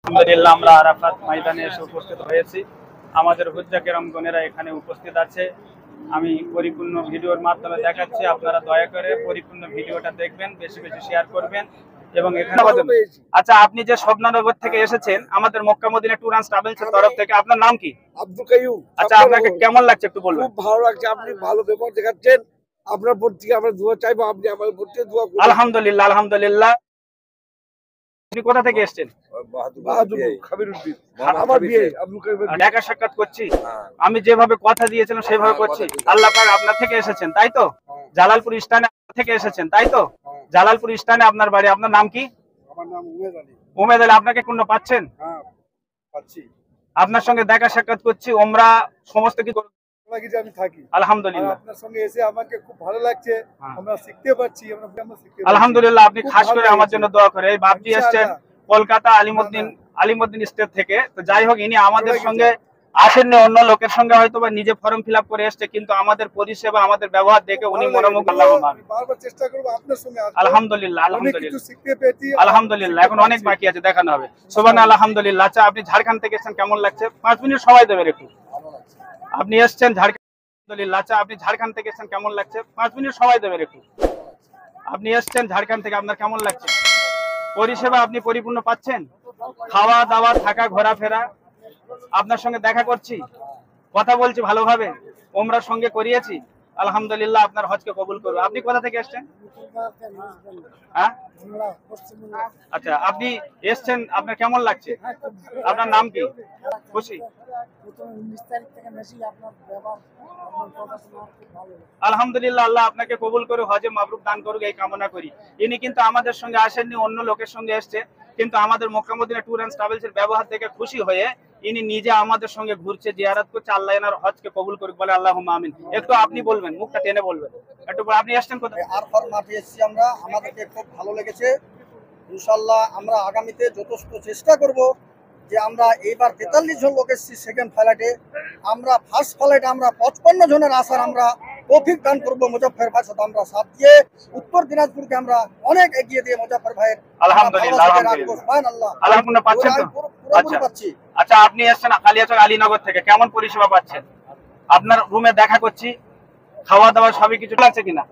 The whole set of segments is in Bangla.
আলহামদুলিল্লাহ আমরা আরাফাত ময়দানে এসে উপস্থিত হয়েছি। আমাদের হুজ্জা কেরামগণেরা এখানে উপস্থিত আছে। আমি পরিপূর্ণ ভিডিওর মাধ্যমে দেখাচ্ছি, আপনারা দয়া করে পরিপূর্ণ ভিডিওটা দেখবেন, বেশি বেশি শেয়ার করবেন এবং এখানে আচ্ছা, আপনি যে স্বপ্ননগর থেকে এসেছেন আমাদের মক্কা মদিনা ট্যুর অ্যান্ড ট্রাভেলসের তরফ থেকে, আপনার নাম কি? আব্দুল কাইয়ুম। আচ্ছা, আপনাকে কেমন লাগছে একটু বলবেন। খুব ভালো লাগছে, আপনি ভালো ব্যবহার দেখাচ্ছেন। আপনার প্রতি আমরা দোয়া চাইবো, আপনি আমাদের প্রতি দোয়া করুন। আলহামদুলিল্লাহ আলহামদুলিল্লাহ। আপনি কোথা থেকে এসেছেন? আমার বিয়ে আব্দুল কাইয়ুম। দেখা সাক্ষাৎ করছি, আমি যেভাবে কথা দিয়েছিলাম সেভাবে করছি। আল্লাহ পাক আপনার থেকে এসেছেন তাই তো? জালালপুর স্থানে থেকে এসেছেন তাই তো? জালালপুর স্থানে আপনার বাড়ি। আপনার নাম কি? আমার নাম উমেদ আলী। উমেদ আলী। আপনাকে পূর্ণ পাচ্ছেন? হ্যাঁ পাচ্ছি। আপনার সঙ্গে দেখা সাক্ষাৎ করছি, ওমরা সমস্ত কি আমি থাকি। আলহামদুলিল্লাহ আপনার সঙ্গে এসে আমাকে খুব ভালো লাগছে, আমরা শিখতে পারছি। আলহামদুলিল্লাহ। আপনি খাস করে আমার জন্য দোয়া করে। এই বাপজি এসেছেন কলকাতা আলিমুদ্দিন স্টেট থেকে। তো যাই হোক, ইনি আমাদের সঙ্গে আসেননি, অন্য লোকের সঙ্গে হয়তো বা নিজে ফর্ম ফিল আপ করে এসছে, কিন্তু আমাদের পরিষেবা আমাদের ব্যবহার দেখে উনি মনোমুগ্ধ। বারবার চেষ্টা করব আপনার সঙ্গে। আলহামদুলিল্লাহ আলহামদুলিল্লাহ শিখতে পেয়েছি। আলহামদুলিল্লাহ। এখন অনেক বাকি আছে, দেখানো হবে। সুবহানাল্লাহ আলহামদুলিল্লাহ। আচ্ছা, আপনি ঝাড়খণ্ড থেকে এসেছেন, কেমন লাগছে? 5 মিনিট সময় দেবেন একটু। আপনি এসেছেন ঝাড়খণ্ড। আলহামদুলিল্লাহ। আচ্ছা, আপনি ঝাড়খণ্ড থেকে এসেছেন, কেমন লাগছে? 5 মিনিট সময় দেবেন একটু। আপনি এসেছেন ঝাড়খণ্ড থেকে, আপনার কেমন লাগছে? পরিষেবা আপনি পরিপূর্ণ পাচ্ছেন? খাওয়া দাওয়া, থাকা, ঘোরাফেরা, আপনার সঙ্গে দেখা করছি, কথা বলছি ভালোভাবে, ওমরার সঙ্গে করিয়েছি। আলহামদুলিল্লাহ, আপনার হজকে কবুল করবে। আপনি কোথা থেকে এসেছেন? হ্যাঁ, আচ্ছা, আপনি এসেছেন, আপনার কেমন লাগছে? আপনার নাম কি? খুশি? আলহামদুলিল্লাহ, আল্লাহ আপনাকে কবুল করে হজে মাবরুক দান করুক, এই কামনা করি। ইনি কিন্তু আমাদের সঙ্গে আসেননি, অন্য লোকের সঙ্গে এসছে, কিন্তু আমাদের Mecca Medina tour and travels এর ব্যবহার থেকে খুশি হয়ে ইনি নিজে আমাদের সঙ্গে ঘুরছে, জিয়ারত করছে। আল্লাহ এনার হজকে কবুল করুক, বলে আল্লাহুম্মা আমিন। একটু আপনি বলবেন, মুখটা টেনে বলবেন একটু। আপনি আসছেন কোথায়? আরফার মাঠে এসেছি আমরা, আমাদেরকে খুব ভালো লেগেছে। ইনশাআল্লাহ আমরা আগামীতে যথেষ্ট চেষ্টা করব যে আমরা এইবার 43 জন লোক এসেছি সেকেন্ড ফ্লাইটে, আমরা ফার্স্ট ফ্লাইটে আমরা 55 জনের আসার আমরা তৌফিক দান করবো। মুজাফফর ভাইয়ের সাথে আমরা সাথ দিয়ে উত্তর দিনাজপুরকে আমরা অনেক এগিয়ে দিয়ে মুজাফফর ভাইয়ের আলহামদুলিল্লাহ আলহামদুলিল্লাহ। আলহামদুলিল্লাহ পাচ্ছেন তো? পাচ্ছি। আচ্ছা, আপনি এসেছেন কালিয়াচক আলীনগর থেকে, কেমন পরিষেবা পাচ্ছেন? আপনার রুমে দেখা করছি, খাওয়া দাওয়া সবই কিছু লাগছে কিনা?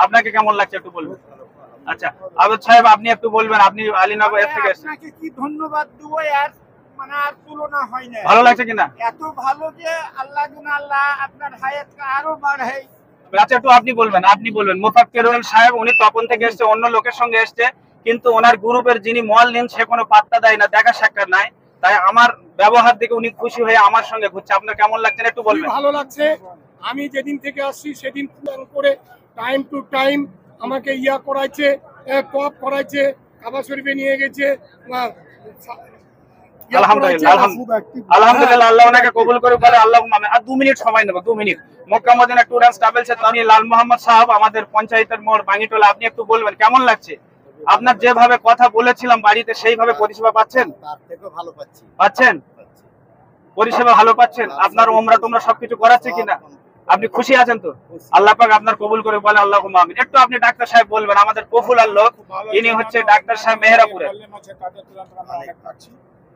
আপনাকে কেমন লাগছে একটু বলবেন। আচ্ছা, আবেদ সাহেব আপনি একটু বলবেন, আপনি আলীনগর থেকে এসেছেন। আপনাকে কি ধন্যবাদ দেব, আর মানে আর তুলনা হয় না। ভালো লাগছে কিনা? এত ভালো যে আল্লাহ আপনার হায়াতকে আরো বাড়ায়। আচ্ছা, একটু আপনি বলবেন মোফাক্কিরুল সাহেব, উনি তপন থেকে এসেছে, অন্য লোকের সঙ্গে এসেছে, কিন্তু ওনার গ্রুপের যিনি মুআল্লিম সে কোনো পাত্তা দেয় না, দেখা সাক্ষাৎ নাই। তাই আমার ব্যবহার দেখে উনি খুশি হয়ে আমার সঙ্গে ঘুরছে। আপনার কেমন লাগছে একটু বলবেন। ভালো লাগছে। আমি যেদিন থেকে আসছি সেদিন প্ল্যান করে টাইম টু টাইম আমাকে করাইছে, টপ করাইছে, কাবা শরীফে নিয়ে গেছে। আলহামদুলিল্লাহ আলহামদুলিল্লাহ, আল্লাহ ওনাকে কবুল করে, বলে আল্লাহুম্মা আমিন। আর 2 মিনিট সময় নেব, 2 minute. Mecca Medina tour and travels এর আমি লাল মোহাম্মদ সাহেব, আমাদের পঞ্চায়েতের মোড় বাঙ্গিটোলা। আপনি একটু বলবেন কেমন লাগছে? আপনার যেভাবে কথা বলেছিলাম বাড়িতে সেইভাবে পরিষেবা পাচ্ছেন? তার থেকেও ভালো পাচ্ছি। পাচ্ছেন? পরিষেবা ভালো পাচ্ছেন? আপনার ওমরা তোমরা সবকিছু করাচ্ছে কিনা? আপনি খুশি আছেন তো? আল্লাহ পাক আপনার কবুল করে, বলে আল্লাহুম্মা আমিন। একটু আপনি ডাক্তার সাহেব বলবেন, আমাদের পপুলার লোক, ইনি হচ্ছে ডাক্তার সাহেব মেহেরাপুরের।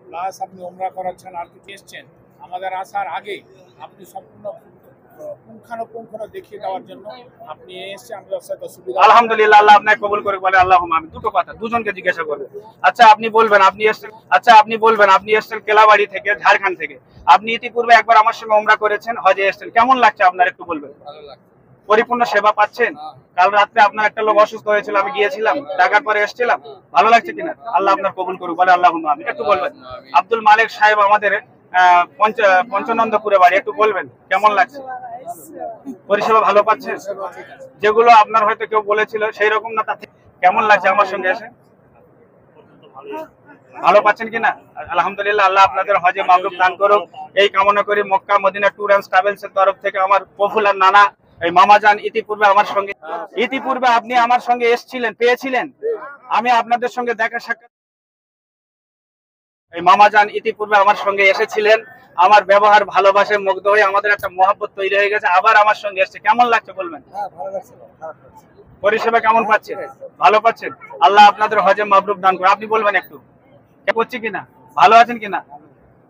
প্লাস আপনি ওমরা করাচ্ছেন আর কি এসছেন, আমাদের আসার আগে আপনি সম্পূর্ণ পুঙ্খানুপুঙ্খ দেখিয়ে দেওয়ার জন্য আপনি এসেছেন, আমাদের সাথে সুবিধা। আলহামদুলিল্লাহ, আল্লাহ আপনাকে কবুল করে, বলে আল্লাহুম্মা আমিন। দুটো কথা দুজনকে জিজ্ঞাসা করবেন। আচ্ছা, আপনি বলবেন আপনি এসেছেন কেলাবাড়ি থেকে, ঝাড়খণ্ড থেকে। আপনি ইতিপূর্বে একবার আমার সঙ্গে ওমরা করেছেন, হজে এসেছেন, কেমন লাগছে আপনার একটু বলবেন। পরিপূর্ণ সেবা পাচ্ছেন? কাল রাত্রে আপনার একটা লোক অসুস্থ হয়েছিল, আমি গিয়েছিলাম, ডাকার পরে এসেছিলাম, ভালো লাগছে কিনা? আল্লাহ আপনার কবুল করুক, বলে আল্লাহুম্মা আমিন। একটু বলবেন। আব্দুল মালিক সাহেব, আমাদের পঞ্চনন্দপুরে বাড়ি, একটু বলবেন কেমন লাগছে? পরিষেবা ভালো পাচ্ছেন? যেগুলো আপনার হয়তো কেউ বলেছিল সেই রকম না, তাতে কেমন লাগছে আমার সঙ্গে এসে? ভালো পাচ্ছেন কিনা? আলহামদুলিল্লাহ, আল্লাহ আপনাদের হজে মাবরুক দান করুক, এই কামনা করি। Mecca Medina tour and travels এর তরফ থেকে আমার পপুলার নানা এই মামাজান ইতিপূর্বে আপনি আমার সঙ্গে এসেছিলেন, পেয়েছিলেন। আমি আপনাদের সঙ্গে দেখা সাক্ষাৎ, এই মামাজান ইতিপূর্বে আমার সঙ্গে এসেছিলেন, আমার ব্যবহার ভালোবাসে মুগ্ধ হয়ে আমাদের একটা মহব্বত তৈরি হয়ে গেছে, আবার আমার সঙ্গে এসেছে। কেমন লাগছে বলবেন। পরিষেবা কেমন পাচ্ছেন? ভালো পাচ্ছেন? আল্লাহ আপনাদের হজে মাবরুক দান করুন। আপনি বলবেন একটু, করছি কিনা? ভালো আছেন কিনা?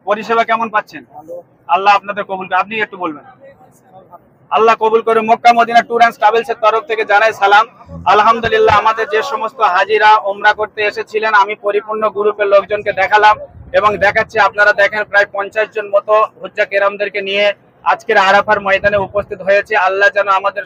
পরিষেবা কেমন পাচ্ছেন? আল্লাহ আপনাদের কবুল করে। আপনি একটু বলবেন। আল্লাহ কবুল করে। Mecca Medina tour and travels এর তরফ থেকে জানাই সালাম। আলহামদুলিল্লাহ, আমাদের যে সমস্ত হাজিরা ওমরা করতে এসেছিলেন আমি পরিপূর্ণ গ্রুপের লোকজনকে দেখালাম এবং দেখাচ্ছি। আপনারা দেখেন প্রায় 50 জন মতো হুজ্জা কেরামদেরকে নিয়ে আজকের আরাফার ময়দানে উপস্থিত হয়েছে। আল্লাহ যেন আমাদের